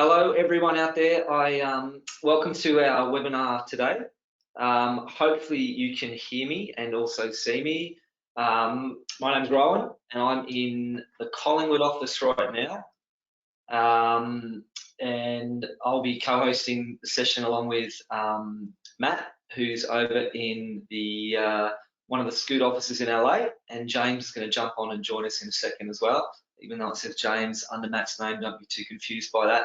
Hello, everyone out there. Welcome to our webinar today. Hopefully you can hear me and also see me. My name's Rowan and I'm in the Collingwood office right now. And I'll be co-hosting the session along with Matt, who's over in the one of the Scoot offices in LA, and James is going to jump on and join us in a second as well. Even though it says James under Matt's name, don't be too confused by that.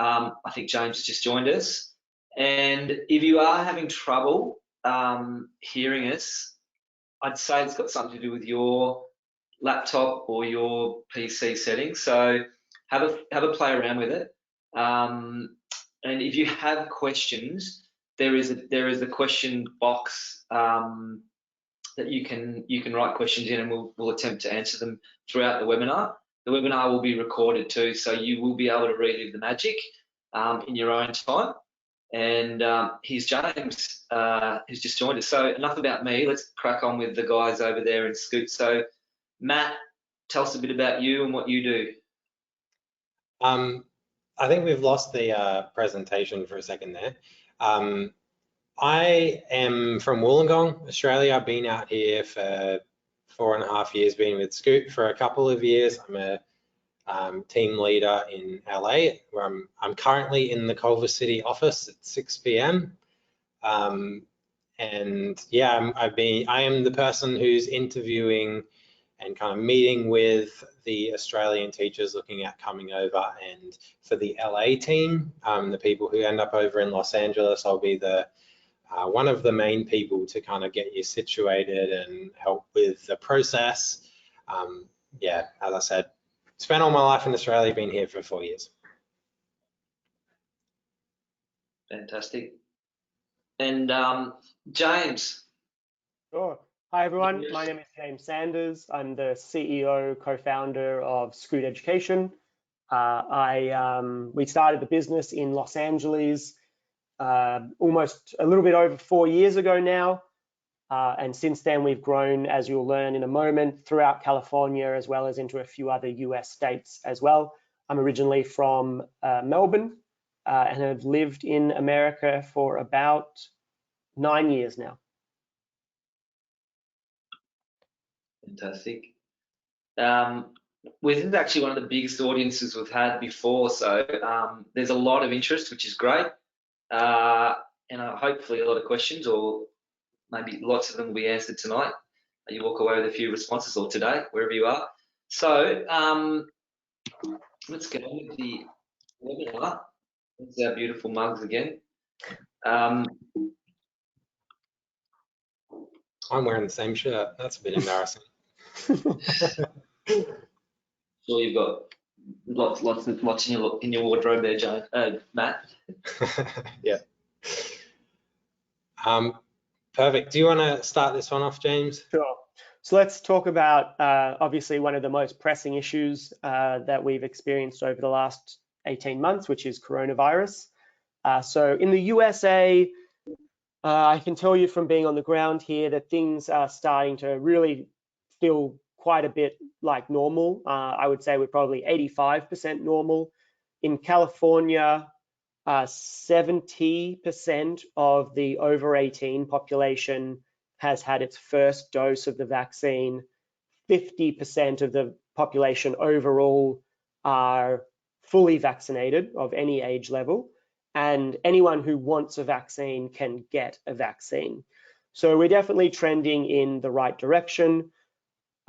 I think James has just joined us. And if you are having trouble hearing us, I'd say it's got something to do with your laptop or your PC settings. So have a play around with it. And if you have questions, there is a question box that you can write questions in, and we'll attempt to answer them throughout the webinar. The webinar will be recorded too, so you will be able to relive the magic in your own time. And here's James, who's just joined us. So enough about me, let's crack on with the guys over there in Scoot. So Matt, tell us a bit about you and what you do. I think we've lost the presentation for a second there. I am from Wollongong, Australia. I've been out here for 4.5 years, been with Scoot for a couple of years. I'm a team leader in LA, where I'm currently in the Culver City office at 6 p.m. And yeah, I am the person who's interviewing and kind of meeting with the Australian teachers looking at coming over, and for the LA team, the people who end up over in Los Angeles, I'll be the one of the main people to kind of get you situated and help with the process. Yeah, as I said, spent all my life in Australia, been here for 4 years. Fantastic. And James. Sure. Hi everyone, my name is James Sanders. I'm the CEO, co-founder of Scoot Education. We started the business in Los Angeles almost a little bit over 4 years ago now. And since then we've grown, as you'll learn in a moment, throughout California as well as into a few other US states as well. I'm originally from Melbourne and have lived in America for about 9 years now. Fantastic. This is actually one of the biggest audiences we've had before, so there's a lot of interest, which is great, and hopefully a lot of questions, or maybe lots of them will be answered tonight. You walk away with a few responses, or today, wherever you are. So let's go with the webinar. There's our beautiful mugs again. I'm wearing the same shirt. That's a bit embarrassing. Sure, you've got lots in your wardrobe there, Matt. Yeah. Perfect. Do you want to start this one off, James? Sure. So let's talk about obviously one of the most pressing issues that we've experienced over the last 18 months, which is coronavirus. So in the USA, I can tell you from being on the ground here that things are starting to really feel quite a bit like normal. I would say we're probably 85% normal. In California, 70% of the over 18 population has had its first dose of the vaccine. 50% of the population overall are fully vaccinated of any age level, and anyone who wants a vaccine can get a vaccine. So we're definitely trending in the right direction.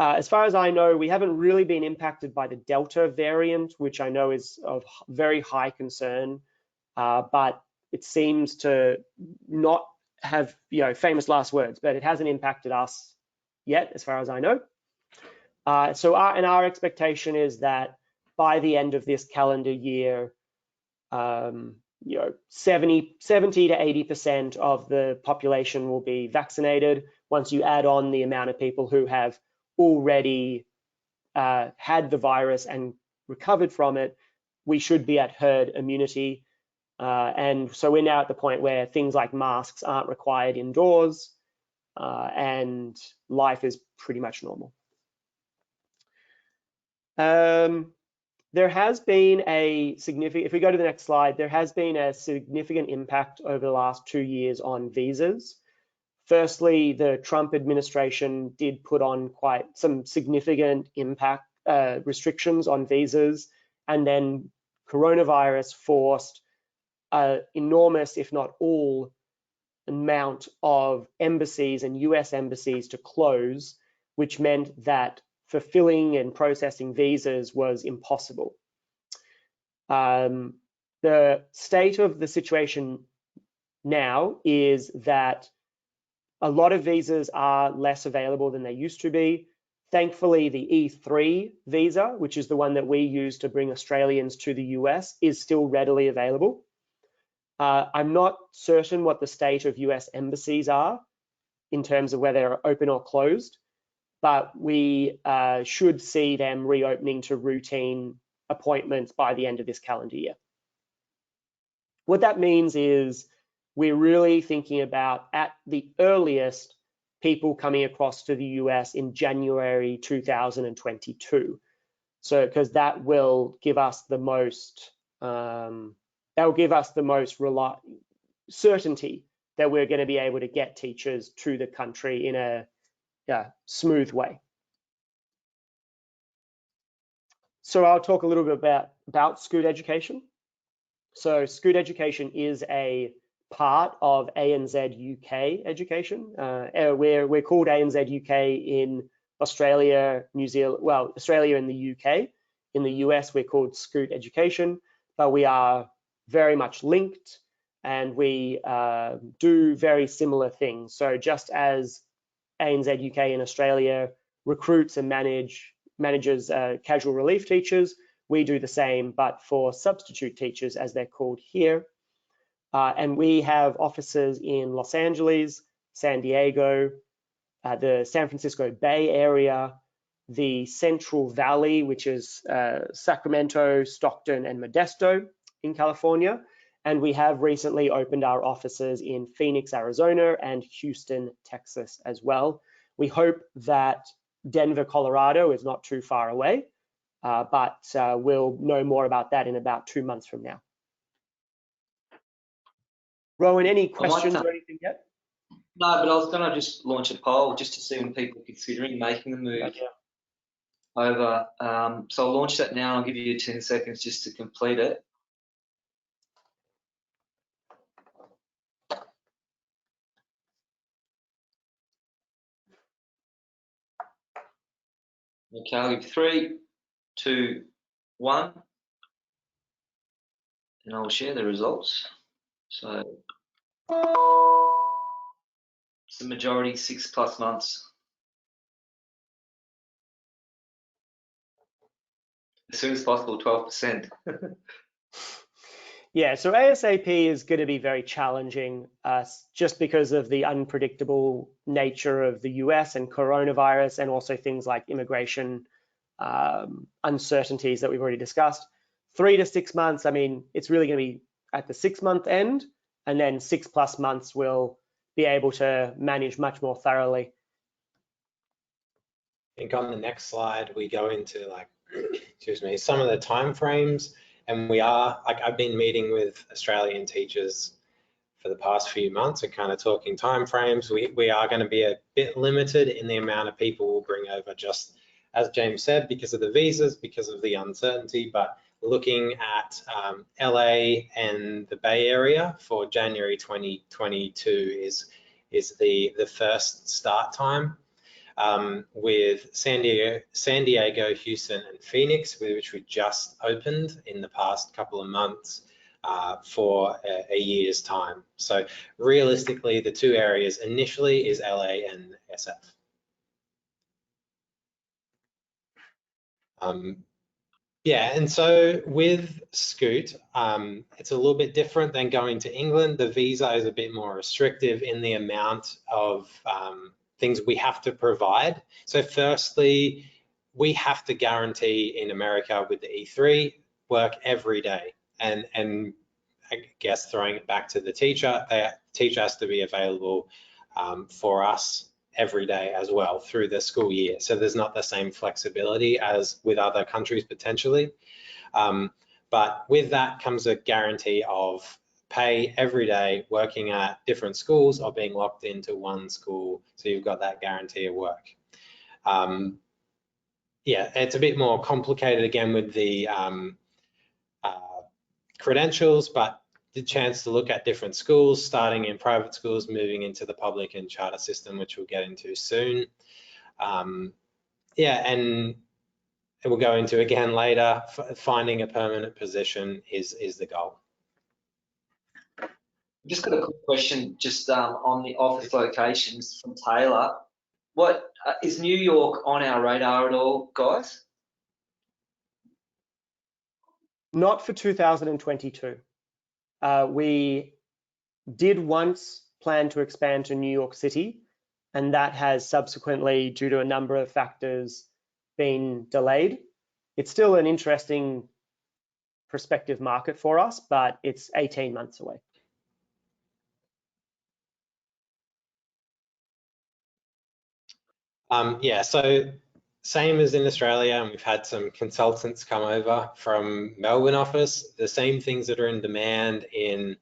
As far as I know, we haven't really been impacted by the Delta variant, which I know is of very high concern, but it seems to not have, famous last words, but it hasn't impacted us yet, as far as I know. So our expectation is that by the end of this calendar year, 70 to 80% of the population will be vaccinated. Once you add on the amount of people who have already had the virus and recovered from it, we should be at herd immunity. And so we're now at the point where things like masks aren't required indoors, and life is pretty much normal. There has been a significant, if we go to the next slide, there has been a significant impact over the last 2 years on visas. Firstly, the Trump administration did put on quite some significant impact restrictions on visas, and then coronavirus forced an enormous, if not all, amount of embassies and US embassies to close, which meant that fulfilling and processing visas was impossible. The state of the situation now is that a lot of visas are less available than they used to be. Thankfully, the E3 visa, which is the one that we use to bring Australians to the US, is still readily available. I'm not certain what the state of US embassies are in terms of whether they're open or closed, but we should see them reopening to routine appointments by the end of this calendar year. What that means is we're really thinking about, at the earliest, people coming across to the US in January 2022. So, because that will give us the most, certainty that we're going to be able to get teachers to the country in a smooth way. So I'll talk a little bit about Scoot Education. So Scoot Education is a part of ANZ UK Education. We're called ANZ UK in Australia, New Zealand, well, Australia and the UK. In the US, we're called Scoot Education, but we are very much linked, and we do very similar things. So just as ANZ UK in Australia recruits and manages casual relief teachers, we do the same, but for substitute teachers, as they're called here. And we have offices in Los Angeles, San Diego, the San Francisco Bay Area, the Central Valley, which is Sacramento, Stockton, and Modesto in California. And we have recently opened our offices in Phoenix, Arizona, and Houston, Texas as well. We hope that Denver, Colorado is not too far away, but we'll know more about that in about 2 months from now. Rowan, any questions or anything yet? No, but I was going to just launch a poll just to see when people are considering making the move over. So I'll launch that now. I'll give you 10 seconds just to complete it. Okay, I'll give 3, 2, 1, and I'll share the results. So it's the majority, 6+ months. As soon as possible, 12%. Yeah, so ASAP is going to be very challenging just because of the unpredictable nature of the US and coronavirus, and also things like immigration uncertainties that we've already discussed. 3 to 6 months, I mean, it's really going to be at the 6-month end, and then 6+ months we'll be able to manage much more thoroughly. I think on the next slide, we go into excuse me, some of the timeframes. And we are, I've been meeting with Australian teachers for the past few months and kind of talking timeframes. We are going to be a bit limited in the amount of people we'll bring over, just as James said, because of the visas, because of the uncertainty, but looking at LA and the Bay Area for January 2022 is the first start time. With San Diego, Houston, and Phoenix, which we just opened in the past couple of months for a year's time. So realistically, the 2 areas initially is LA and SF. Yeah, and so with Scoot, it's a little bit different than going to England. The visa is a bit more restrictive in the amount of things we have to provide. So firstly, we have to guarantee in America with the E3 work every day. And I guess throwing it back to the teacher, the teacher has to be available for us every day as well through the school year. So there's not the same flexibility as with other countries potentially. But with that comes a guarantee of pay every day, working at different schools or being locked into one school. So you've got that guarantee of work. Yeah, it's a bit more complicated again with the credentials, but the chance to look at different schools, starting in private schools, moving into the public and charter system, which we'll get into soon. Yeah, and we'll go into again later, finding a permanent position is the goal. Just got a quick question just on the office locations from Taylor. What is New York on our radar at all, guys? Not for 2022. We did once plan to expand to New York City, and that has subsequently, due to a number of factors, been delayed. It's still an interesting prospective market for us, but it's 18 months away. Yeah, so same as in Australia, and we've had some consultants come over from Melbourne office. The same things that are in demand in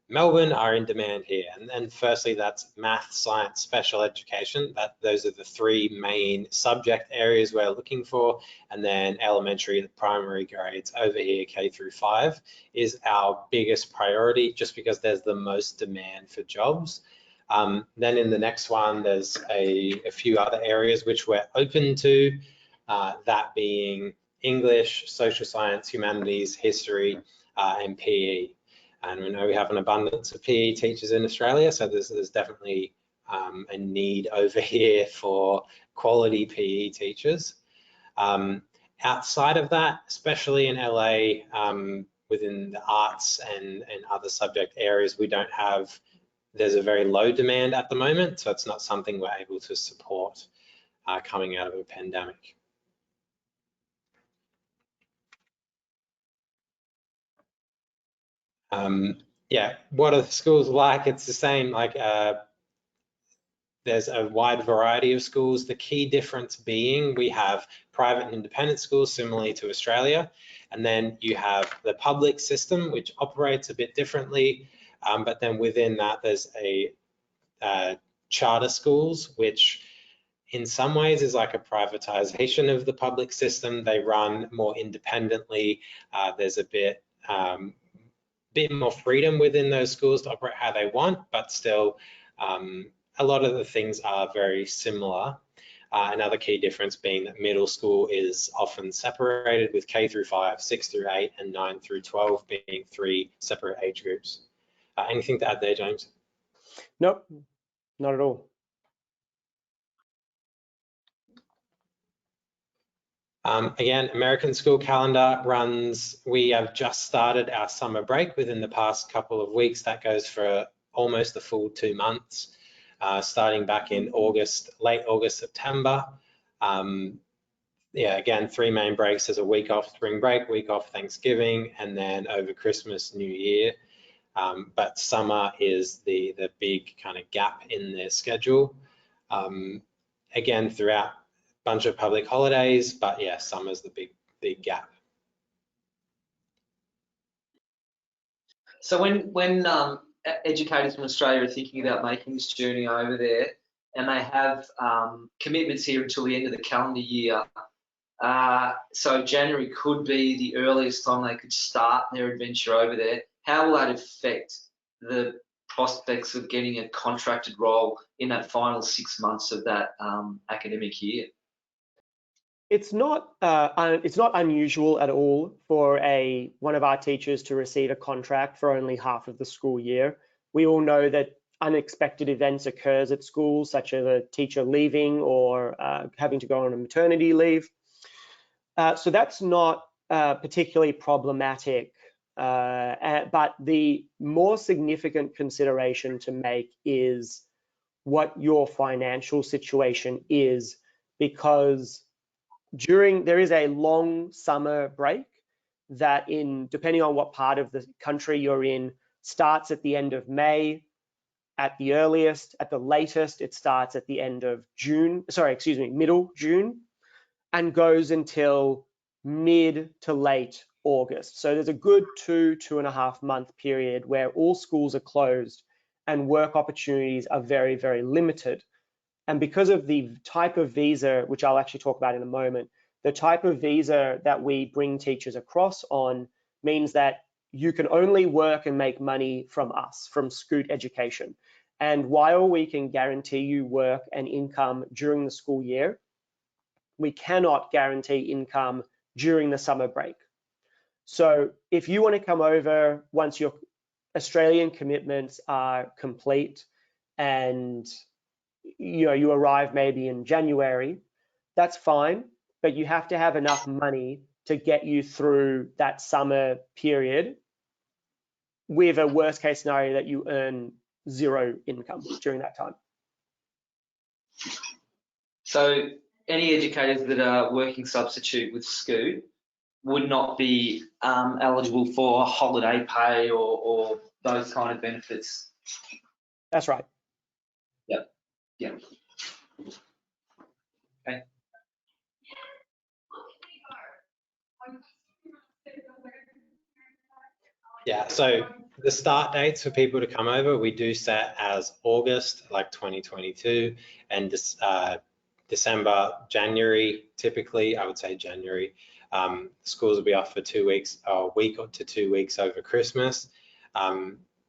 Melbourne are in demand here. And firstly, that's math, science, special education. Those are the three main subject areas we're looking for. And then elementary, the primary grades over here, K through 5, is our biggest priority just because there's the most demand for jobs. Then in the next one, there's a few other areas which we're open to, that being English, social science, humanities, history, and PE. And we know we have an abundance of PE teachers in Australia, so there's definitely a need over here for quality PE teachers. Outside of that, especially in LA, within the arts and other subject areas, there's a very low demand at the moment, so it's not something we're able to support coming out of a pandemic. Yeah, what are the schools like? It's the same, like there's a wide variety of schools. The key difference being we have private and independent schools similarly to Australia, and then you have the public system, which operates a bit differently, but then within that there's a charter schools, which in some ways is like a privatization of the public system. They run more independently. There's a bit more freedom within those schools to operate how they want, but still a lot of the things are very similar. Another key difference being that middle school is often separated with K through 5, 6 through 8, and 9 through 12 being 3 separate age groups. Anything to add there, James? Nope, not at all. Again, American school calendar runs, we have just started our summer break within the past couple of weeks. That goes for almost the full 2 months, starting back in August, late August, September. Yeah, again, 3 main breaks. There's a week off spring break, week off Thanksgiving, and then over Christmas, New Year. But summer is the big kind of gap in their schedule. Again, throughout bunch of public holidays, but yeah, summer's the big gap. So when educators from Australia are thinking about making this journey over there, and they have commitments here until the end of the calendar year, so January could be the earliest time they could start their adventure over there. How will that affect the prospects of getting a contracted role in that final 6 months of that academic year? It's not unusual at all for one of our teachers to receive a contract for only half of the school year. We all know that unexpected events occurs at schools, such as a teacher leaving or having to go on a maternity leave. So that's not particularly problematic. But the more significant consideration to make is what your financial situation is, because there is a long summer break that, depending on what part of the country you're in, starts at the end of May, at the earliest. At the latest, it starts at the end of June, middle June, and goes until mid to late August. So there's a good 2.5 month period where all schools are closed and work opportunities are very, very limited. And because of the type of visa, which I'll actually talk about in a moment, the type of visa that we bring teachers across on means that you can only work and make money from us, from Scoot Education. And while we can guarantee you work and income during the school year, we cannot guarantee income during the summer break. So if you want to come over once your Australian commitments are complete and you arrive maybe in January, that's fine, but you have to have enough money to get you through that summer period with a worst case scenario that you earn zero income during that time. So any educators that are working substitute with Scoot would not be eligible for holiday pay or those kind of benefits? That's right. Yep. Yep. Okay. Yeah, so the start dates for people to come over, we do set as August, like 2022, and December, January, typically, I would say January. Schools will be off for 2 weeks, a week to 2 weeks over Christmas.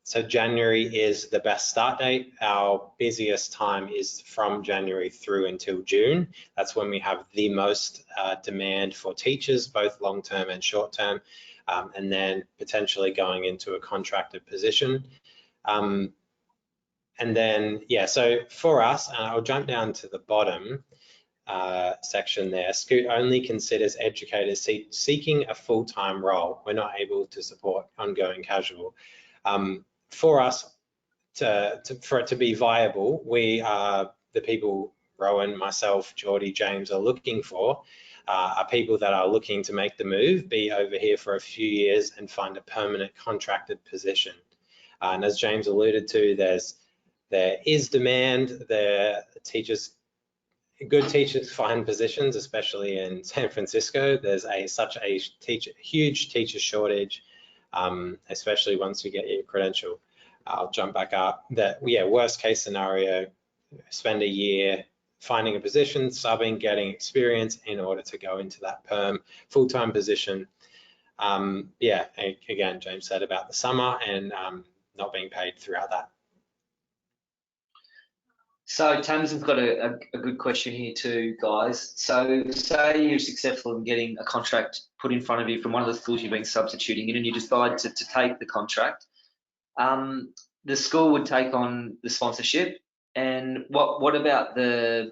So January is the best start date. Our busiest time is from January through until June. That's when we have the most demand for teachers, both long-term and short-term, and then potentially going into a contracted position. And then, yeah, so for us, I'll jump down to the bottom section there. Scoot only considers educators seeking a full-time role. We're not able to support ongoing casual. For us, for it to be viable, we are the people Rowan, myself, Geordie, James are looking for are people that are looking to make the move, be over here for a few years and find a permanent contracted position. And as James alluded to, there is demand. Good teachers find positions, especially in San Francisco. There's such a huge teacher shortage, especially once you get your credential. I'll jump back up. Worst case scenario, spend a year finding a position, subbing, getting experience in order to go into that perm full-time position. Again, James said about the summer and not being paid throughout that. So Tamsin's got a good question here too, guys. So say you're successful in getting a contract put in front of you from one of the schools you've been substituting in and you decide to take the contract. The school would take on the sponsorship, and what about the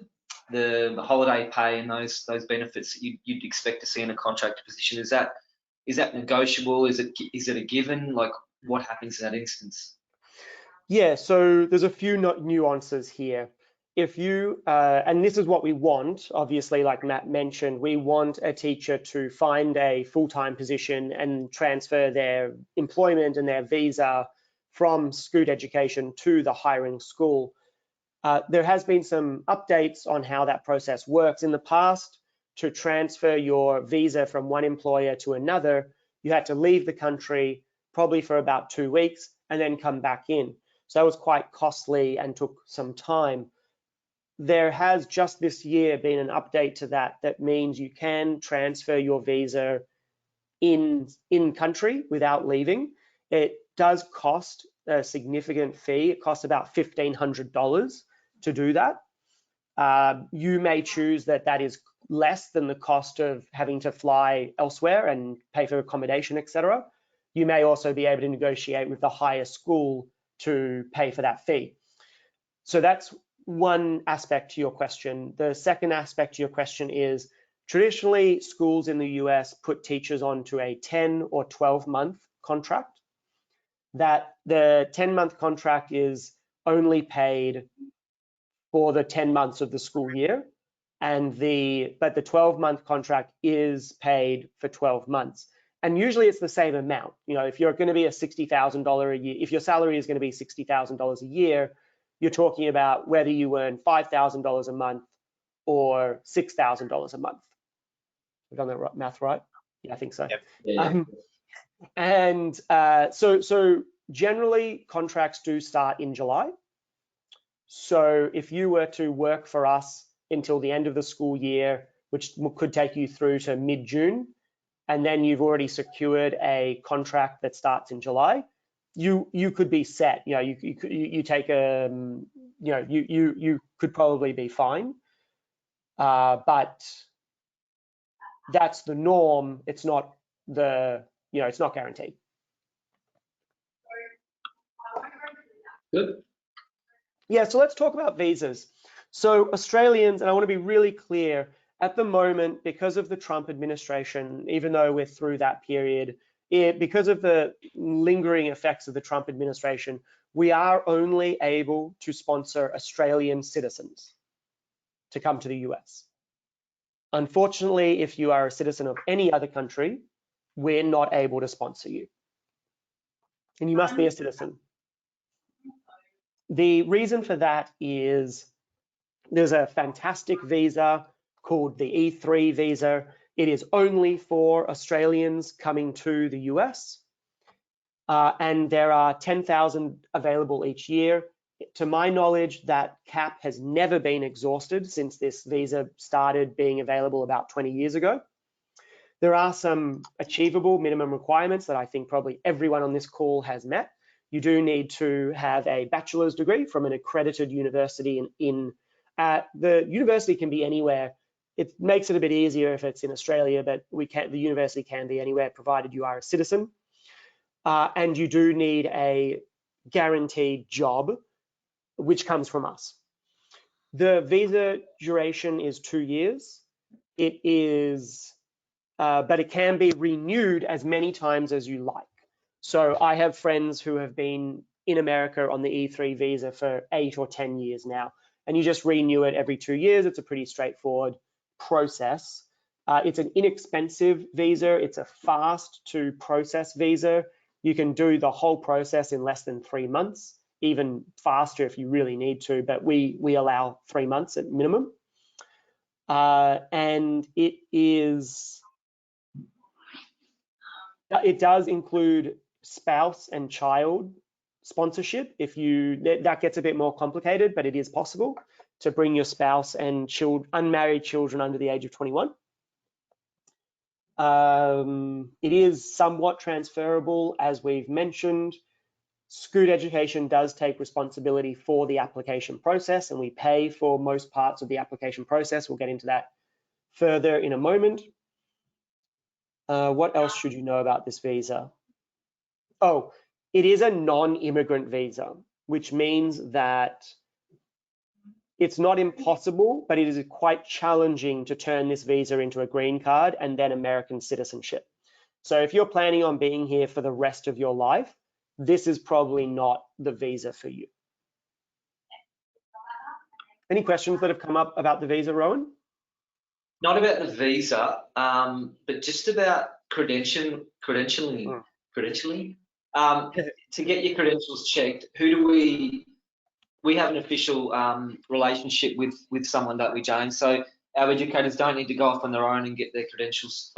holiday pay and those benefits that you'd expect to see in a contracted position? Is that negotiable? Is it a given? Like, what happens in that instance? Yeah, so there's a few nuances here. If you, and this is what we want, obviously, like Matt mentioned, we want a teacher to find a full-time position and transfer their employment and their visa from Scoot Education to the hiring school. There has been some updates on how that process works. In the past, to transfer your visa from one employer to another, you had to leave the country probably for about 2 weeks and then come back in. So that was quite costly and took some time. There has just this year been an update to that means you can transfer your visa in country without leaving. It does cost a significant fee. It costs about $1,500 to do that. You may choose that is less than the cost of having to fly elsewhere and pay for accommodation, etc. You may also be able to negotiate with the higher school to pay for that fee. So that's one aspect to your question. The second aspect to your question is, traditionally, schools in the US put teachers onto a 10 or 12-month contract. That the 10-month contract is only paid for the 10 months of the school year, but the 12-month contract is paid for 12 months. And usually it's the same amount. If you're going to be a $60,000 a year, if your salary is going to be $60,000 a year, you're talking about whether you earn $5,000 a month or $6,000 a month. I've done that math right? Yeah, I think so. Yep. Yeah. So generally contracts do start in July. So if you were to work for us until the end of the school year, which could take you through to mid-June, and then you've already secured a contract that starts in July, you could be set. You know, you take a, you know, you could probably be fine, but that's the norm. It's not the, you know, it's not guaranteed. Good. Yeah, so let's talk about visas. So Australians, and I want to be really clear, at the moment, because of the Trump administration, even though we're through that period, because of the lingering effects of the Trump administration, we are only able to sponsor Australian citizens to come to the US. Unfortunately, if you are a citizen of any other country, we're not able to sponsor you. And you must be a citizen. The reason for that is there's a fantastic visa called the E3 visa. It is only for Australians coming to the US. And there are 10,000 available each year. To my knowledge, that cap has never been exhausted since this visa started being available about 20 years ago. There are some achievable minimum requirements that I think probably everyone on this call has met. You do need to have a bachelor's degree from an accredited university the university can be anywhere. It makes it a bit easier if it's in Australia, but the university can be anywhere provided you are a citizen. And you do need a guaranteed job, which comes from us. The visa duration is 2 years. It is, but it can be renewed as many times as you like. So I have friends who have been in America on the E3 visa for 8 or 10 years now, and you just renew it every 2 years. It's a pretty straightforward process. It's an inexpensive visa. It's a fast to process visa. You can do the whole process in less than 3 months, even faster if you really need to, but we allow 3 months at minimum. And it does include spouse and child sponsorship. That gets a bit more complicated, but it is possible to bring your spouse and unmarried children under the age of 21. It is somewhat transferable, as we've mentioned. Scoot Education does take responsibility for the application process, and we pay for most parts of the application process. We'll get into that further in a moment. What else should you know about this visa? Oh, it is a non-immigrant visa, which means that it's not impossible, but it is quite challenging to turn this visa into a green card and then American citizenship. So if you're planning on being here for the rest of your life, this is probably not the visa for you. Any questions that have come up about the visa, Rowan? Not about the visa, but just about credentialing. To get your credentials checked, who do we have an official relationship with someone, don't we, James? So our educators don't need to go off on their own and get their credentials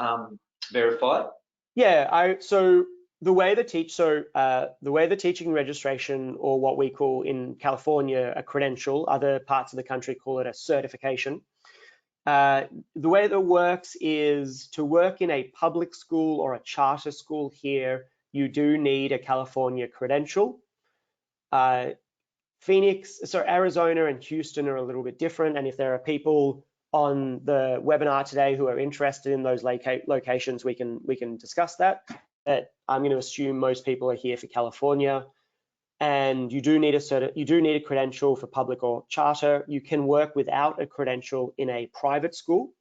verified. Yeah, so the way the teaching registration, or what we call in California a credential, other parts of the country call it a certification. The way that works is to work in a public school or a charter school here, you do need a California credential. Arizona and Houston are a little bit different, and if there are people on the webinar today who are interested in those locations, we can discuss that. But I'm going to assume most people are here for California, and you do need a credential for public or charter. You can work without a credential in a private school.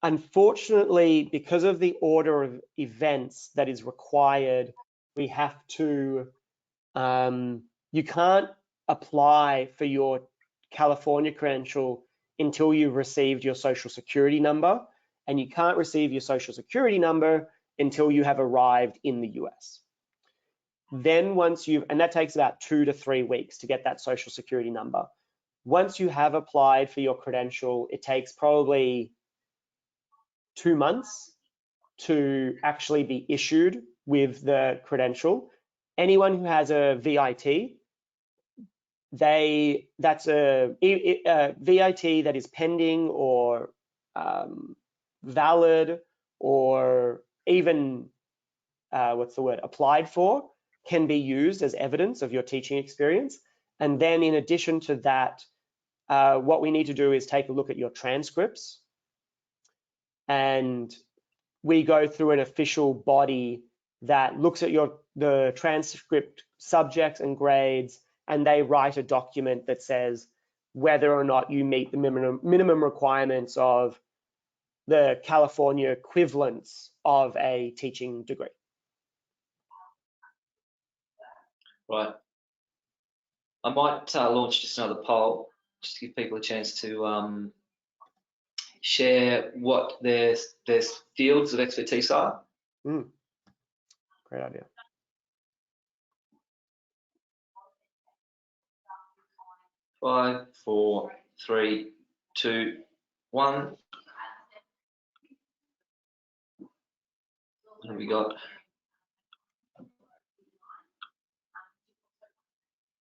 Unfortunately, because of the order of events that is required, we have to, you can't apply for your California credential until you've received your social security number, and you can't receive your social security number until you have arrived in the US. Then once you've, and that takes about 2 to 3 weeks to get that social security number. Once you have applied for your credential, it takes probably 2 months to actually be issued with the credential. Anyone who has a VIT, that's a VIT that is pending or valid, or even applied for, can be used as evidence of your teaching experience. And then in addition to that, what we need to do is take a look at your transcripts, and we go through an official body that looks at the transcript subjects and grades, and they write a document that says whether or not you meet the minimum requirements of the California equivalents of a teaching degree. Right. I might launch just another poll, just to give people a chance to share what their fields of expertise are. Great idea. Five, four, three, two, one. What have we got?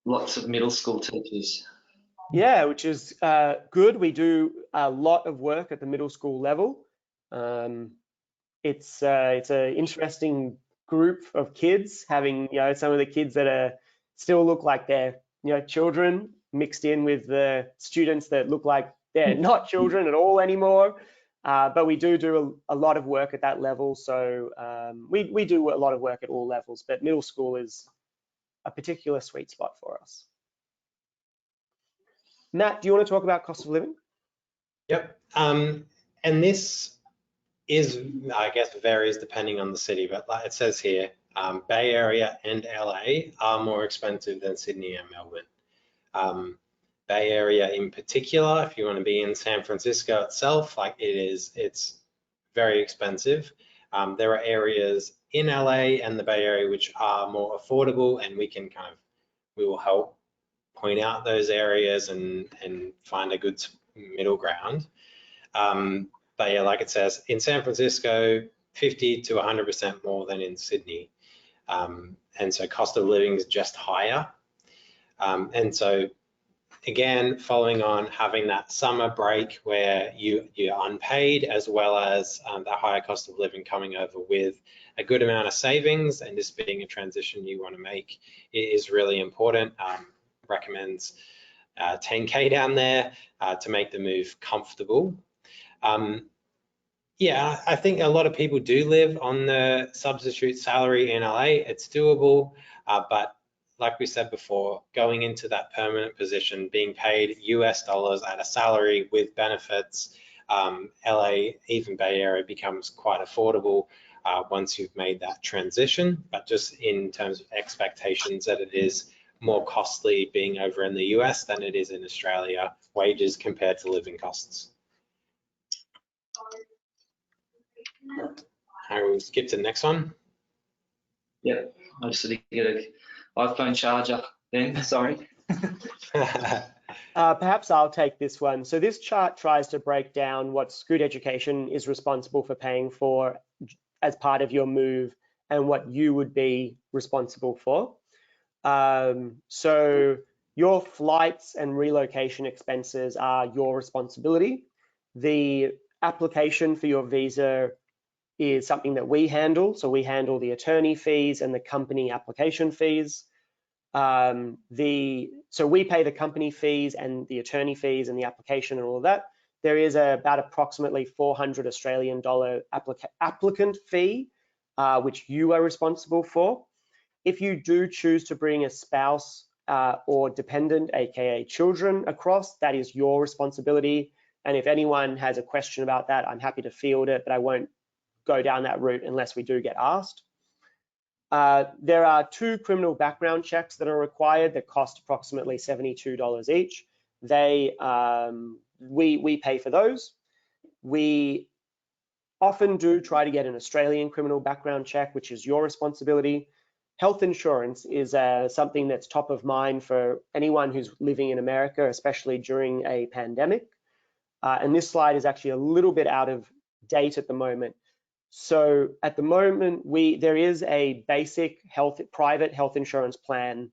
Lots of middle school teachers. Yeah, which is good. We do a lot of work at the middle school level. It's an interesting group of kids, having some of the kids that still look like they're children, mixed in with the students that look like they're not children at all anymore. But we do a lot of work at that level. So we do a lot of work at all levels, but middle school is a particular sweet spot for us. Matt, do you want to talk about cost of living? Yep. And this is, I guess, varies depending on the city, but like it says here, Bay Area and LA are more expensive than Sydney and Melbourne. Bay Area in particular, if you want to be in San Francisco itself, like it's very expensive. There are areas in LA and the Bay Area which are more affordable, and we will help point out those areas and find a good middle ground. But yeah, like it says, in San Francisco, 50 to 100% more than in Sydney. And so cost of living is just higher. And so again, following on having that summer break where you're unpaid, as well as that higher cost of living coming over with a good amount of savings, and this being a transition you want to make, it is really important. Recommends 10K down there to make the move comfortable. Yeah, I think a lot of people do live on the substitute salary in LA. It's doable, but like we said before, going into that permanent position, being paid US dollars at a salary with benefits, LA, even Bay Area, becomes quite affordable once you've made that transition. But just in terms of expectations, that it is more costly being over in the US than it is in Australia, wages compared to living costs. I will skip to the next one. Yep, I just need to get an iPhone charger then, sorry. Perhaps I'll take this one. So this chart tries to break down what Scoot Education is responsible for paying for as part of your move and what you would be responsible for. So your flights and relocation expenses are your responsibility. The application for your visa is something that we handle. So we handle the attorney fees and the company application fees. So we pay the company fees and the attorney fees and the application and all of that. There is about approximately $400 Australian applicant fee, which you are responsible for. If you do choose to bring a spouse or dependent, aka children, across, that is your responsibility. And if anyone has a question about that, I'm happy to field it, but I won't go down that route unless we do get asked. There are 2 criminal background checks that are required that cost approximately $72 each. We pay for those. We often do try to get an Australian criminal background check, which is your responsibility. health insurance is something that's top of mind for anyone who's living in America, especially during a pandemic. And this slide is actually a little bit out of date at the moment. So at the moment, there is a basic private health insurance plan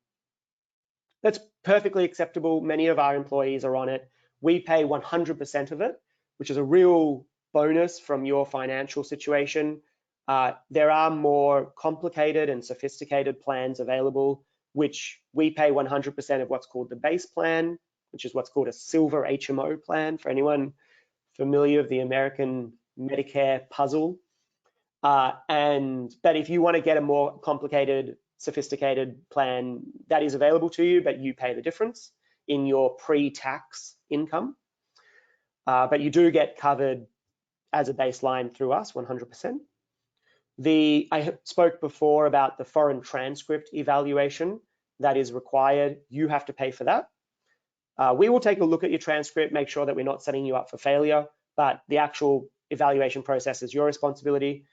that's perfectly acceptable. Many of our employees are on it. We pay 100% of it, which is a real bonus from your financial situation. There are more complicated and sophisticated plans available, which we pay 100% of what's called the base plan, which is what's called a silver HMO plan for anyone familiar with the American Medicare puzzle. But if you want to get a more complicated, sophisticated plan, that is available to you, but you pay the difference in your pre-tax income. But you do get covered as a baseline through us, 100%. I spoke before about the foreign transcript evaluation that is required. You have to pay for that. We will take a look at your transcript, make sure that we're not setting you up for failure, but the actual evaluation process is your responsibility.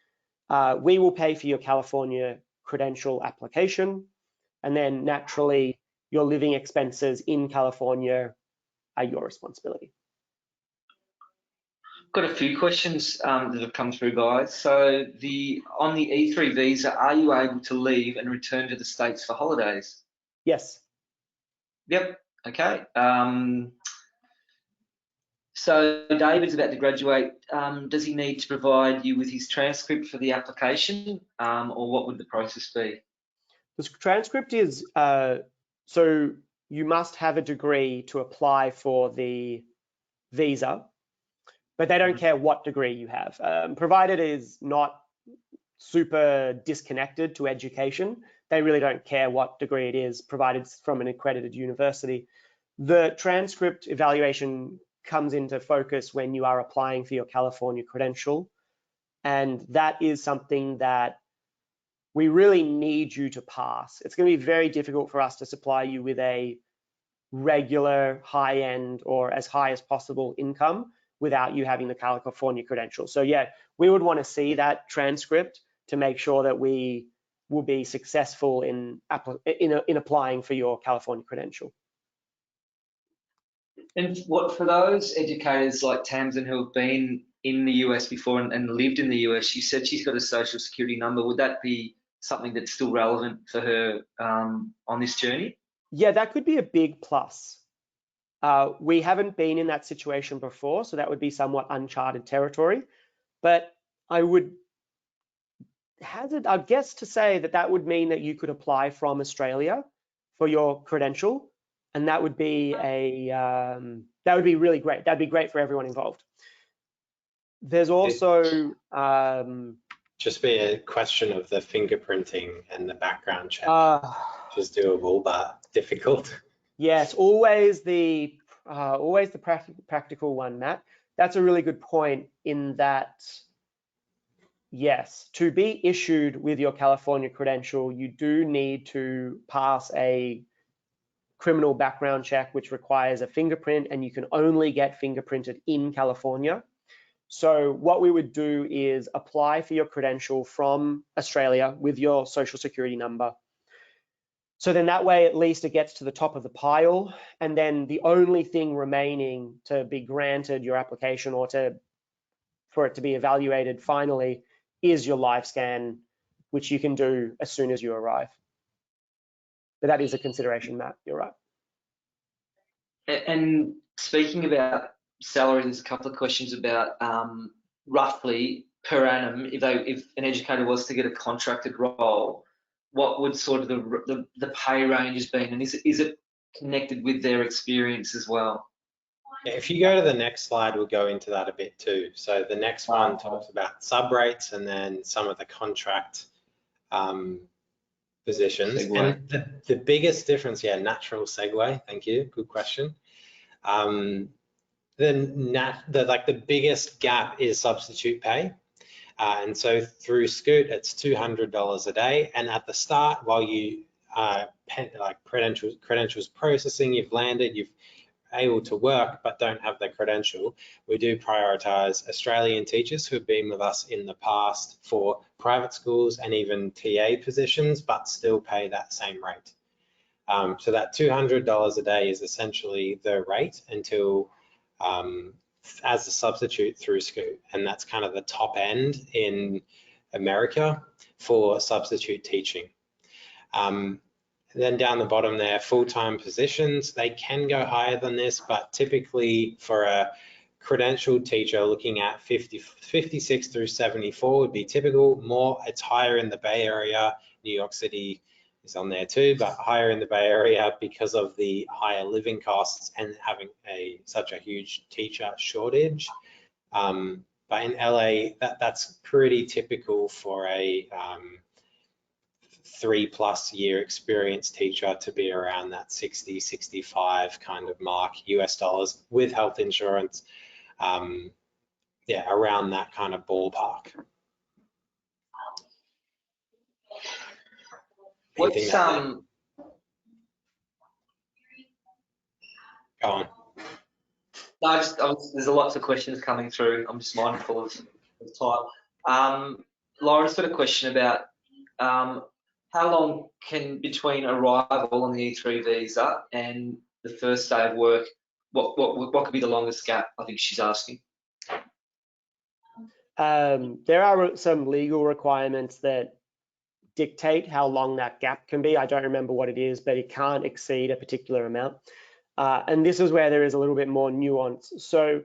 We will pay for your California credential application, and then naturally your living expenses in California are your responsibility. Got a few questions that have come through, guys. So on the E3 visa, are you able to leave and return to the States for holidays? Yes. Yep. Okay. So David's about to graduate. Does he need to provide you with his transcript for the application, or what would the process be? The transcript is, so you must have a degree to apply for the visa, but they don't care what degree you have, provided it is not super disconnected to education. They really don't care what degree it is, provided it's from an accredited university. The transcript evaluation comes into focus when you are applying for your California credential, and that is something that we really need you to pass. It's going to be very difficult for us to supply you with a regular high-end or as high as possible income without you having the California credential. So yeah, we would want to see that transcript to make sure that we will be successful in applying for your California credential. And what for those educators like Tamsin who have been in the US before and lived in the US, she said she's got a social security number. Would that be something that's still relevant for her on this journey? Yeah, that could be a big plus. We haven't been in that situation before, so that would be somewhat uncharted territory. But I would hazard, I guess, to say that that would mean that you could apply from Australia for your credential, and that would be that would be really great. That'd be great for everyone involved. There's also just be a question of the fingerprinting and the background check, which is doable but difficult. Yes, always the practical one, Matt. That's a really good point in that, yes, to be issued with your California credential, you do need to pass a criminal background check, which requires a fingerprint, and you can only get fingerprinted in California. So what we would do is apply for your credential from Australia with your social security number. So then that way, at least it gets to the top of the pile. And then the only thing remaining to be granted your application or for it to be evaluated finally is your live scan, which you can do as soon as you arrive. But that is a consideration, Matt, you're right. And speaking about salary, there's a couple of questions about roughly per annum, if an educator was to get a contracted role, what would sort of the pay range been, and is it connected with their experience as well? Yeah, if you go to the next slide, we'll go into that a bit too. So the next one talks about sub rates and then some of the contract positions. Segue. And the biggest difference, yeah, natural segue. Thank you. Good question. The biggest gap is substitute pay. And so through Scoot, it's $200 a day. And at the start, while you credentials processing, you've landed, you've able to work but don't have the credential, we do prioritise Australian teachers who have been with us in the past for private schools and even TA positions, but still pay that same rate. So that $200 a day is essentially the rate until as a substitute through Scoot, and that's kind of the top end in America for substitute teaching. Then down the bottom there, full-time positions, they can go higher than this, but typically for a credentialed teacher looking at 56 through 74 would be typical. More, it's higher in the Bay Area. New York City is on there too, but higher in the Bay Area because of the higher living costs and having such a huge teacher shortage. But in LA, that's pretty typical for a 3+ year experienced teacher to be around that 60, 65 kind of mark, US dollars with health insurance. Yeah, around that kind of ballpark. What's Go on. No, there's lots of questions coming through. I'm just mindful of time. Lauren's got a question about how long can between arrival on the E3 visa and the first day of work, what could be the longest gap? I think she's asking. There are some legal requirements that dictate how long that gap can be. I don't remember what it is, but it can't exceed a particular amount. And this is where there is a little bit more nuance. So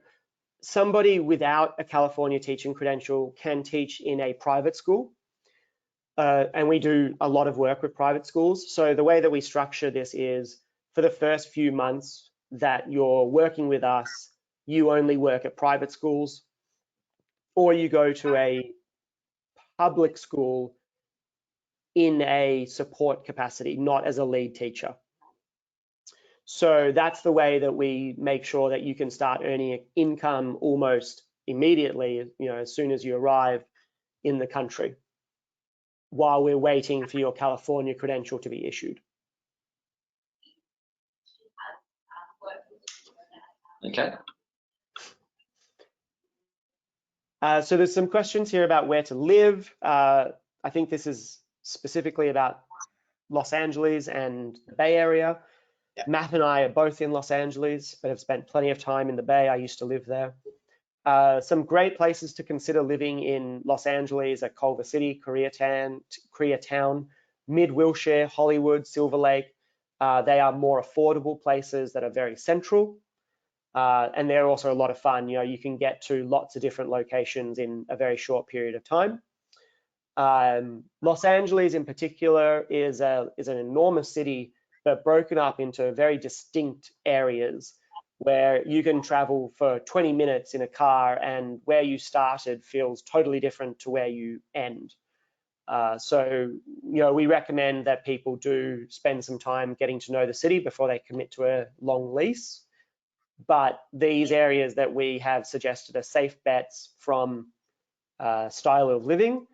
somebody without a California teaching credential can teach in a private school. And we do a lot of work with private schools. So the way that we structure this is for the first few months that you're working with us, you only work at private schools, or you go to a public school in a support capacity, not as a lead teacher. So that's the way that we make sure that you can start earning income almost immediately, as soon as you arrive in the country, while we're waiting for your California credential to be issued. Okay. So there's some questions here about where to live. I think this is specifically about Los Angeles and the Bay Area. Yeah. Matt and I are both in Los Angeles, but have spent plenty of time in the Bay. I used to live there. Some great places to consider living in Los Angeles are Culver City, Koreatown, Mid-Wilshire, Hollywood, Silver Lake. They are more affordable places that are very central. And they're also a lot of fun. You can get to lots of different locations in a very short period of time. Los Angeles in particular is an enormous city, but broken up into very distinct areas where you can travel for 20 minutes in a car, and where you started feels totally different to where you end. So we recommend that people do spend some time getting to know the city before they commit to a long lease. But these areas that we have suggested are safe bets from style of living,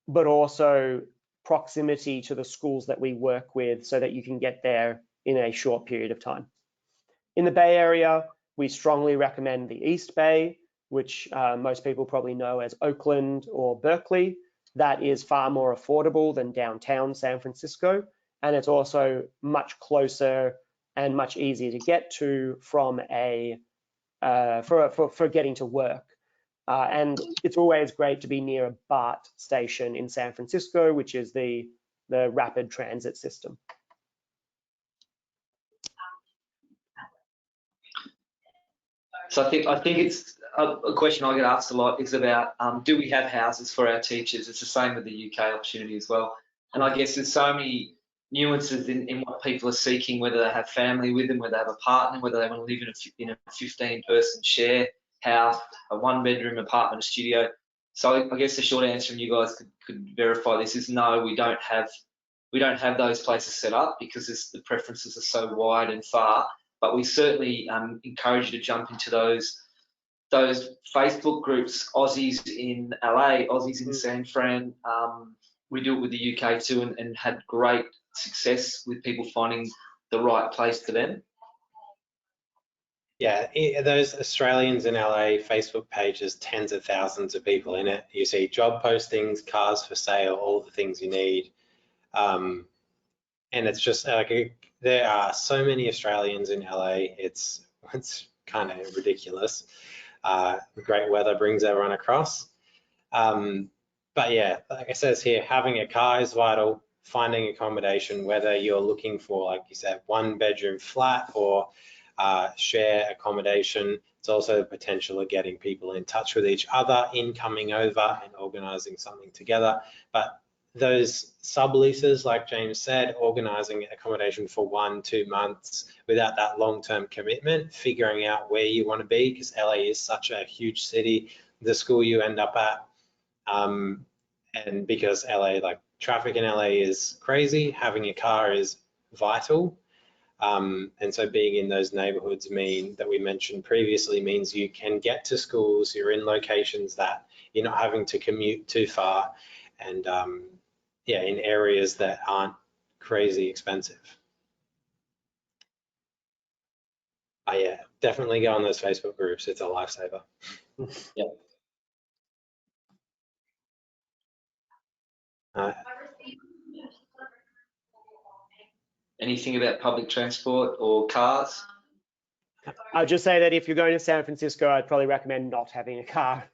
but also proximity to the schools that we work with so that you can get there in a short period of time. In the Bay Area, we strongly recommend the East Bay, which most people probably know as Oakland or Berkeley. That is far more affordable than downtown San Francisco, and it's also much closer and much easier to get to from for getting to work. And it's always great to be near a BART station in San Francisco, which is the rapid transit system. So I think it's a question I get asked a lot is about do we have houses for our teachers? It's the same with the UK opportunity as well. And I guess there's so many nuances in what people are seeking, whether they have family with them, whether they have a partner, whether they want to live in a 15-person share house, a 1-bedroom apartment, a studio. So I guess the short answer, and you guys could verify this, is no, we don't have those places set up because the preferences are so wide and far. But we certainly encourage you to jump into those Facebook groups, Aussies in LA, Aussies in San Fran. We do it with the UK too, and had great success with people finding the right place for them. Yeah, those Australians in LA Facebook pages, tens of thousands of people in it. You see job postings, cars for sale, all the things you need. And it's just like there are so many Australians in LA. It's kind of ridiculous. The great weather brings everyone across. But yeah, like it says here, having a car is vital. Finding accommodation, whether you're looking for, like you said, 1-bedroom flat or share accommodation. It's also the potential of getting people in touch with each other in coming over and organising something together. But those subleases, like James said, organising accommodation for 1-2 months without that long-term commitment, figuring out where you want to be, because LA is such a huge city, the school you end up at, and because LA, like traffic in LA is crazy, having a car is vital. And so being in those neighborhoods that we mentioned previously means you can get to schools, you're in locations that you're not having to commute too far, and yeah, in areas that aren't crazy expensive. Yeah, definitely go on those Facebook groups. It's a lifesaver. Yeah. Anything about public transport or cars? I'll just say that if you're going to San Francisco, I'd probably recommend not having a car.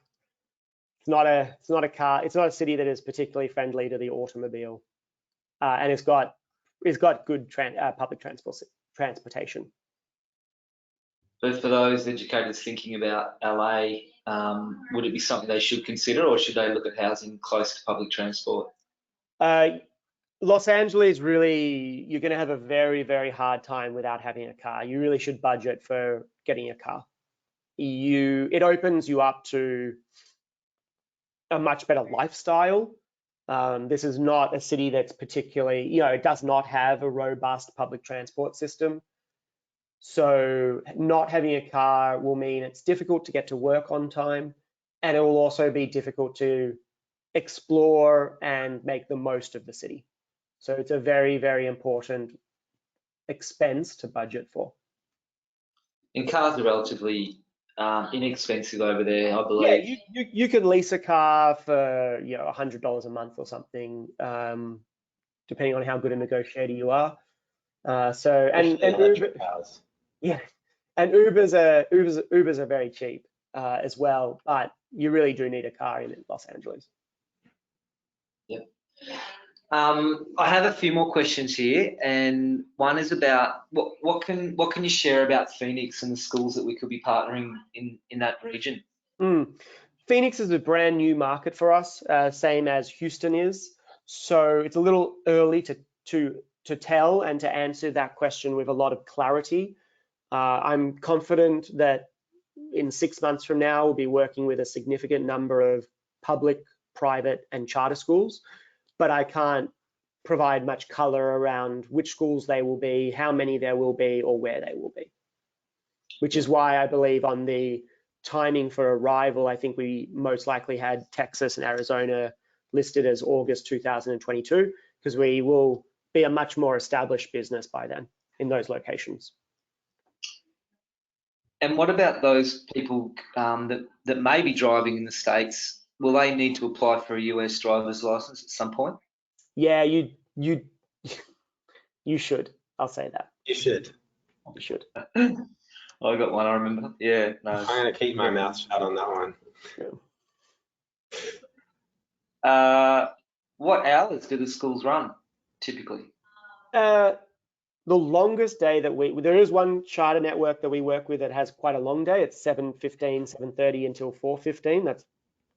It's not a city that is particularly friendly to the automobile, and it's got good public transportation. But for those educators thinking about LA, would it be something they should consider, or should they look at housing close to public transport? Los Angeles, really, you're going to have a very, very hard time without having a car. You really should budget for getting a car. It opens you up to a much better lifestyle. This is not a city that's particularly, it does not have a robust public transport system. So not having a car will mean it's difficult to get to work on time, and it will also be difficult to explore and make the most of the city. So it's a very, very important expense to budget for. And cars are relatively inexpensive over there, I believe. Yeah, you can lease a car for $100 a month or something, depending on how good a negotiator you are. And Uber, yeah, and Ubers are very cheap as well, but you really do need a car in Los Angeles. Yep. I have a few more questions here, and one is about what can you share about Phoenix and the schools that we could be partnering in that region? Phoenix is a brand new market for us, same as Houston is. So it's a little early to tell and to answer that question with a lot of clarity. I'm confident that in 6 months from now, we'll be working with a significant number of public, private, and charter schools, but I can't provide much color around which schools they will be, how many there will be, or where they will be. Which is why I believe on the timing for arrival, I think we most likely had Texas and Arizona listed as August 2022, because we will be a much more established business by then in those locations. And what about those people that may be driving in the States? Will they need to apply for a US driver's license at some point? Yeah, you should. I'll say that. You should. You should. I got one, I remember. Yeah, no. I'm going to keep my mouth shut on that one. Yeah. What hours do the schools run typically? The longest day that there is one charter network that we work with that has quite a long day. It's 7:15, 7:30 until 4:15.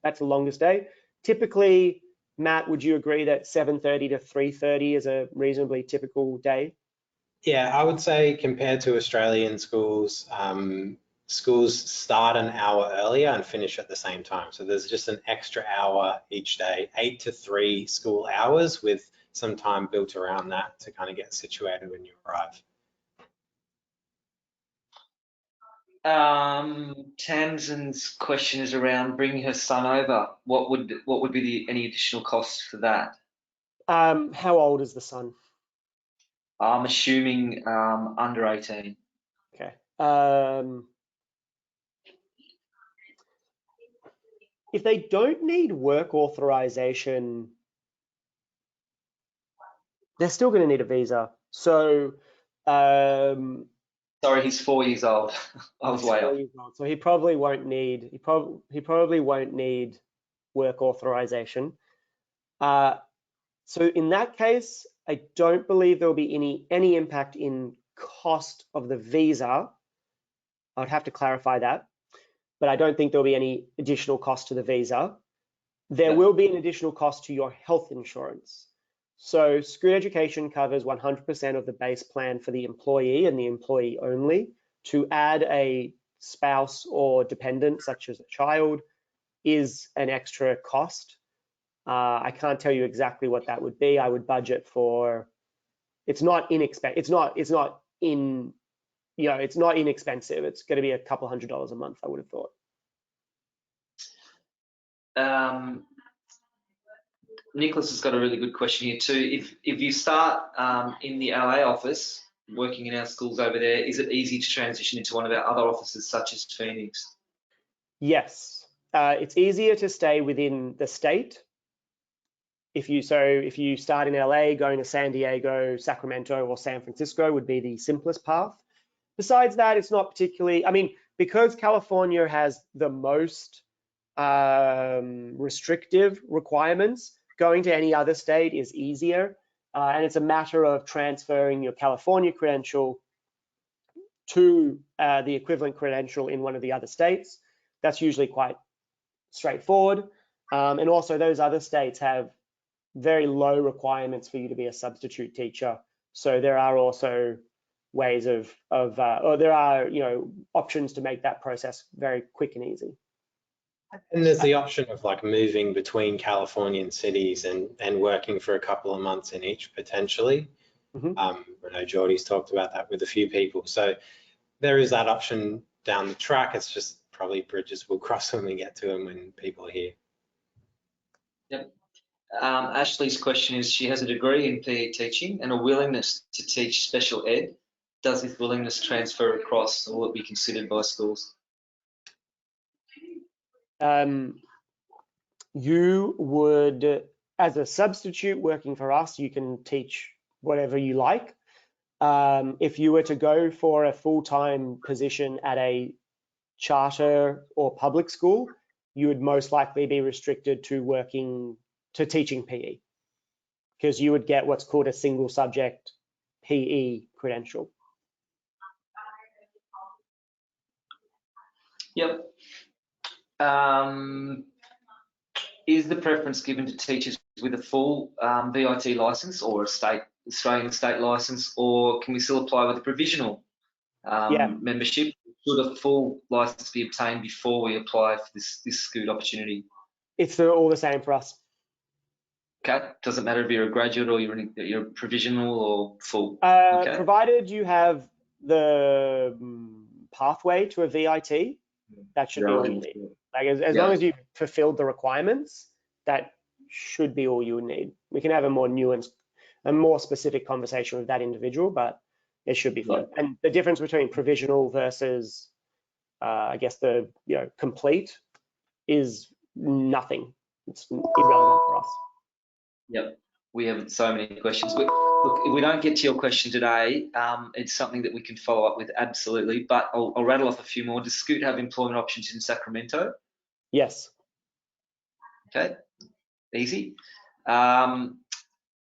That's the longest day. Typically, Matt, would you agree that 7:30 to 3:30 is a reasonably typical day? Yeah, I would say compared to Australian schools, schools start an hour earlier and finish at the same time. So there's just an extra hour each day, 8 to 3 school hours with some time built around that to kind of get situated when you arrive. Tamsin's question is around bringing her son over. What would be any additional costs for that? How old is the son? I'm assuming under 18. Okay. if they don't need work authorization, they're still going to need a visa. So, Sorry, he's 4 years old. I was way off. So he probably won't need. He probably won't need work authorization. So in that case, I don't believe there will be any impact in cost of the visa. I would have to clarify that, but I don't think there'll be any additional cost to the visa. There will be an additional cost to your health insurance. So Scoot Education covers 100% of the base plan for the employee and the employee only. To add a spouse or dependent, such as a child, is an extra cost. I can't tell you exactly what that would be. I would budget for. It's not inexpensive. It's not inexpensive. It's going to be a couple $100s a month, I would have thought. Nicholas has got a really good question here too. If you start in the LA office, working in our schools over there, is it easy to transition into one of our other offices, such as Phoenix? Yes, it's easier to stay within the state. If you start in LA, going to San Diego, Sacramento, or San Francisco would be the simplest path. Besides that, it's not particularly. I mean, because California has the most restrictive requirements, going to any other state is easier, and it's a matter of transferring your California credential to the equivalent credential in one of the other states. That's usually quite straightforward, and also those other states have very low requirements for you to be a substitute teacher. So there are also ways or there are options to make that process very quick and easy. And there's the option of like moving between Californian cities and working for a couple of months in each potentially. Mm-hmm. I know Geordie's talked about that with a few people. So there is that option down the track. It's just probably bridges we'll cross when we get to them when people are here. Yep. Ashley's question is, she has a degree in PE teaching and a willingness to teach special ed. Does this willingness transfer across, or will it be considered by schools? You would, as a substitute working for us, you can teach whatever you like. If you were to go for a full-time position at a charter or public school, you would most likely be restricted to teaching PE, because you would get what's called a single subject PE credential. Yep. Is the preference given to teachers with a full VIT license or a Australian state license, or can we still apply with a provisional membership? Should a full license be obtained before we apply for this Scoot opportunity? It's all the same for us. Okay, doesn't matter if you're a graduate or you're provisional or full. Okay. Provided you have the pathway to a VIT, that should be all you need. Like as long as you've fulfilled the requirements, that should be all you would need. We can have a more nuanced, a more specific conversation with that individual, but it should be fine. Yeah. And the difference between provisional versus, I guess the complete is nothing. It's irrelevant for us. Yep, we have so many questions. Look, if we don't get to your question today, it's something that we can follow up with, absolutely. But I'll rattle off a few more. Does Scoot have employment options in Sacramento? Yes. Okay, easy. Are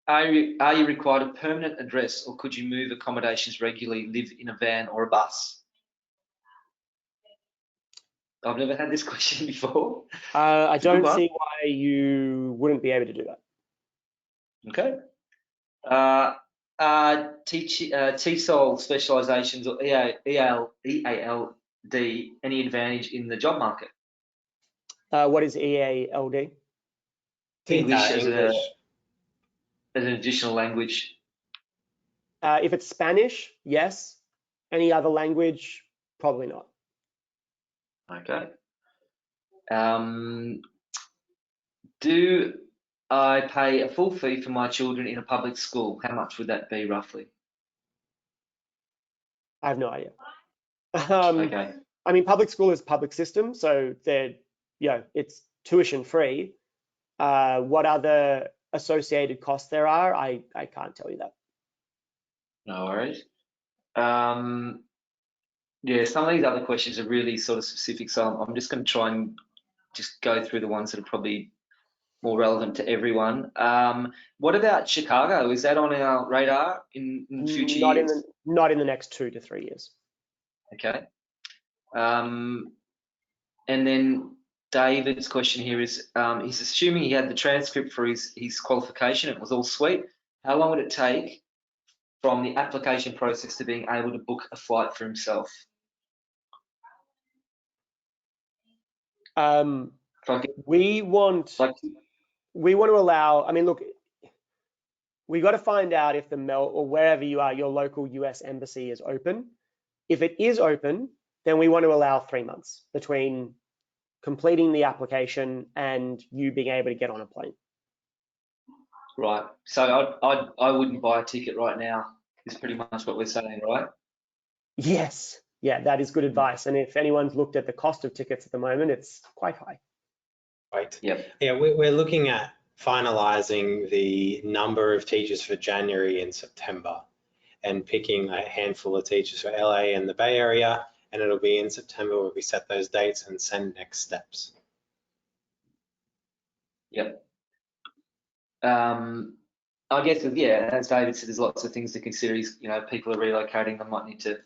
you required a permanent address, or could you move accommodations regularly, live in a van or a bus? I've never had this question before. I don't see why you wouldn't be able to do that. Okay. TESOL specializations or EALD, any advantage in the job market? What is EALD? English as an additional language. If it's Spanish, yes. Any other language, probably not. Okay. Do I pay a full fee for my children in a public school? How much would that be roughly? I have no idea. Okay. I mean, public school is public system, so it's tuition free. What other associated costs there are, I can't tell you that. No worries. Yeah, some of these other questions are really sort of specific, so I'm just going to try and just go through the ones that are probably more relevant to everyone. What about Chicago? Is that on our radar in future years? Not in the next 2 to 3 years. Okay. And then David's question here is, he's assuming he had the transcript for his qualification. It was all sweet. How long would it take from the application process to being able to book a flight for himself? We want to allow, I mean, look, we got to find out if or wherever you are, your local US embassy is open. If it is open, then we want to allow 3 months between completing the application and you being able to get on a plane. Right. So I wouldn't buy a ticket right now, is pretty much what we're saying, right? Yes. Yeah, that is good advice. And if anyone's looked at the cost of tickets at the moment, it's quite high. Right. Yep. Yeah, we're looking at finalising the number of teachers for January and September and picking a handful of teachers for LA and the Bay Area, and it'll be in September where we set those dates and send next steps. Yep. I guess, yeah, as David said, there's lots of things to consider. You know, people are relocating, they might need to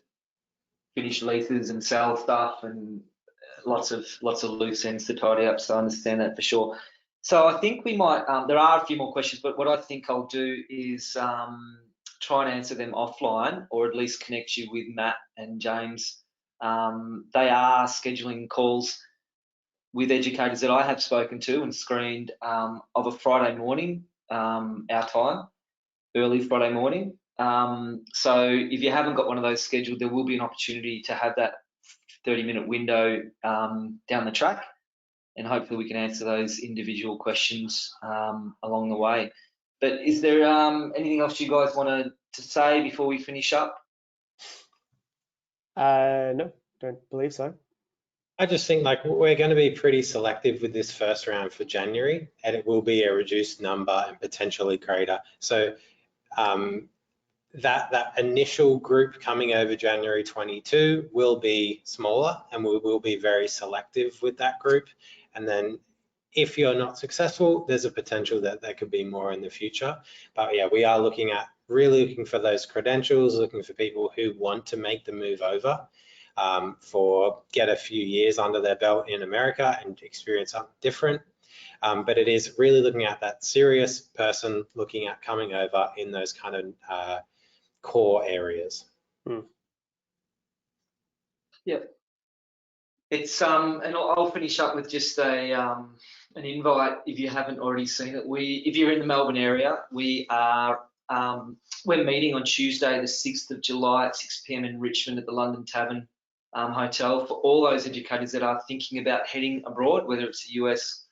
finish leases and sell stuff, and lots of loose ends to tidy up. So I understand that for sure. So I think we might. There are a few more questions, but what I think I'll do is try and answer them offline, or at least connect you with Matt and James. They are scheduling calls with educators that I have spoken to and screened of a Friday morning, our time, early Friday morning. So if you haven't got one of those scheduled, there will be an opportunity to have that 30-minute window down the track, and hopefully we can answer those individual questions along the way. But is there anything else you guys want to say before we finish up? No, don't believe so. I just think like we're going to be pretty selective with this first round for January, and it will be a reduced number and potentially greater. So that initial group coming over January 22 will be smaller, and we will be very selective with that group. And then if you're not successful, there's a potential that there could be more in the future. But yeah, we are really looking for those credentials, looking for people who want to make the move over, get a few years under their belt in America and experience something different. But it is really looking at that serious person looking at coming over in those kind of core areas. Yep. It's and I'll finish up with just an invite if you haven't already seen it. If you're in the Melbourne area, we're meeting on Tuesday, the 6th of July at 6 p.m. in Richmond at the London Tavern Hotel for all those educators that are thinking about heading abroad, whether it's the US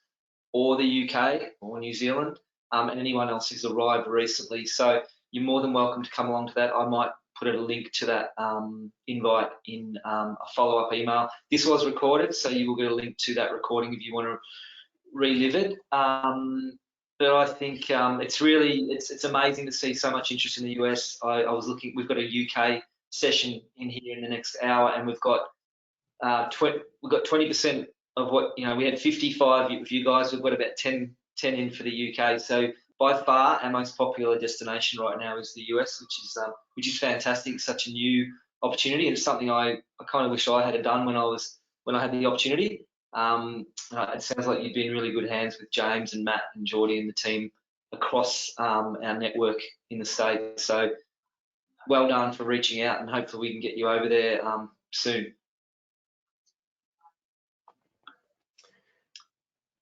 or the UK or New Zealand, and anyone else who's arrived recently. So you're more than welcome to come along to that. I might put a link to that invite in a follow-up email. This was recorded, so you will get a link to that recording if you want to relive it. But I think it's amazing to see so much interest in the US. I was looking, we've got a UK session in here in the next hour, and we've got 20% of what, you know, we had 55 of you guys, we've got about 10 in for the UK. So by far our most popular destination right now is the US, which is fantastic. It's such a new opportunity, and it's something I kind of wish I had done when I had the opportunity. It sounds like you've been in really good hands with James and Matt and Geordie and the team across our network in the States. So well done for reaching out, and hopefully we can get you over there soon.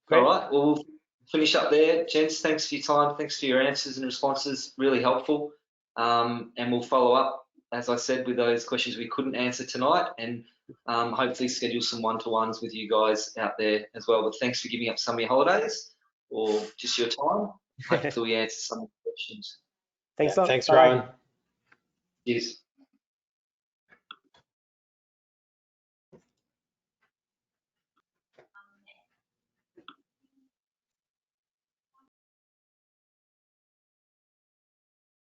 Great. All right, well, we'll finish up there. Gents, thanks for your time. Thanks for your answers and responses, really helpful. And we'll follow up, as I said, with those questions we couldn't answer tonight, and hopefully schedule some one-to-ones with you guys out there as well. But thanks for giving up some of your holidays or just your time. Hopefully we answer some of the questions. Thanks, Thanks, Rowan. Cheers.